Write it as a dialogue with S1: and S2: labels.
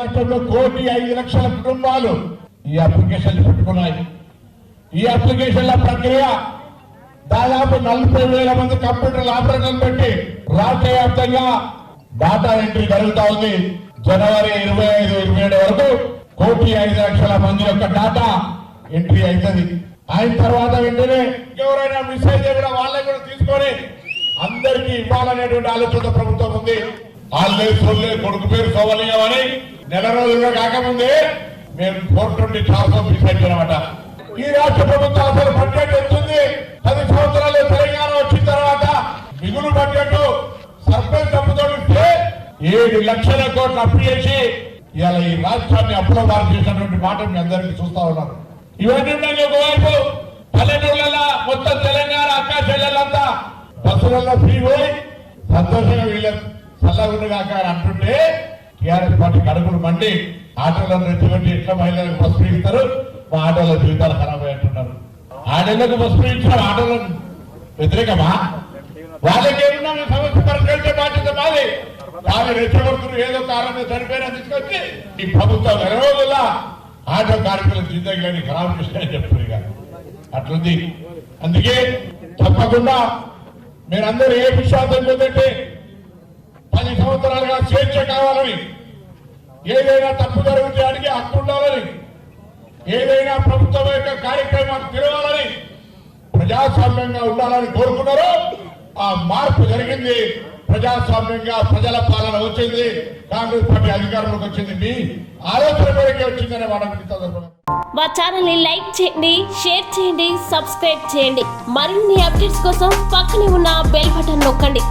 S1: రాష్ట్రంలో 1,05,00,000 కుటుంబాలు ఈ అప్లికేషన్లు పెట్టుకున్నాయి. ఈ అప్లికేషన్ల ప్రక్రియ దాదాపు 40,000 మంది కంప్యూటర్ ఆపరేటర్లు పెట్టి రాష్ట్ర వ్యాప్తంగా డాటా ఎంట్రీ జరుగుతా ఉంది. జనవరి 25-27 వరకు 1,05,00,000 మంది యొక్క డాటా ఎంట్రీ అవుతుంది. అయిన తర్వాత వెంటనే ఎవరైనా మిస్ అయితే కూడా వాళ్ళని కూడా తీసుకొని అందరికీ ఇవ్వాలనేటువంటి ఆలోచన ప్రభుత్వం ఉంది. వాళ్ళే సోల్లే కొడుకు పేరు సోమలింగం అని నెల రోజులుగా కాకముందే మేము 420 ట్రాన్స్ఫర్ తీసుకొచ్చామట. ఈ రాష్ట్ర ప్రభుత్వం అసలు బడ్జెట్ ఎత్తుంది 10 సంవత్సరాలు తెలంగాణ వచ్చిన తర్వాత మిగులు బడ్జెట్ సర్పంచ్ డబ్బుతో 7 లక్షల కోట్లు అప్పు చేసి ఇవాళ ఈ రాష్ట్రాన్ని అప్పుల బారు చేసినటువంటి మాట మీ అందరికీ చూస్తా ఉన్నారు. ఇవన్నీ ఒకవైపు పల్లెటూళ్ళ మొత్తం తెలంగాణ అక్క చెల్లెళ్ళంతా బస్సులలో ఫ్రీ పోయి సంతోషంగా వీళ్ళ చల్లగుండగా అంటుంటే టీఆర్ఎస్ పార్టీ కడుపులు మండి ఆటోలను రెచ్చగొట్టి ఎట్లా మహిళలకు బస్సు ఫ్రీ ఇస్తారు, మా ఆటోల జీవితాలు ఖరాబ్ అంటున్నారు. ఆటోలకు బస్సు ఫ్రీ ఇచ్చారు, ఆటోలను వ్యతిరేకమా? వాళ్ళకేమన్నా సమస్య పరిష్కరించే బాధ్యత మాది. వాళ్ళు రెచ్చగొడుతున్నారు, ఏదో కారణంగా చనిపోయినా తీసుకొచ్చి ఈ ప్రభుత్వం నెల రోజుల ఆటో కార్మికుల జీవితాన్ని ఖరాబ్ చేస్తాయని చెప్తుంది. ఇక అట్లుంది. అందుకే తప్పకుండా మీరందరూ ఏ విశ్వాసం చెందంటే 10 సంవత్సరాలుగా స్వేచ్ఛ కావాలని, ఏదైనా తప్పు జరిగితే అడిగి హక్కు ఉండాలని, ఏదైనా ప్రభుత్వం యొక్క కార్యక్రమాలు తిరగాలని, ప్రజాస్వామ్యంగా ఉండాలని కోరుకున్నారో ఆ మార్పు జరిగింది. ప్రజాస్వామ్యంగా ప్రజల పాలన వచ్చింది. కాంగ్రెస్ పార్టీ అధికారంలోకి వచ్చింది. మీ ఆలోచన మేరకే వచ్చిందనే వాళ్ళకి
S2: మా ఛానల్ ని లైక్ చేయండి, షేర్ చేయండి, సబ్స్క్రైబ్ చేయండి. మరిన్ని అప్డేట్స్ కోసం పక్కనే ఉన్న బెల్ బటన్ నొక్కండి.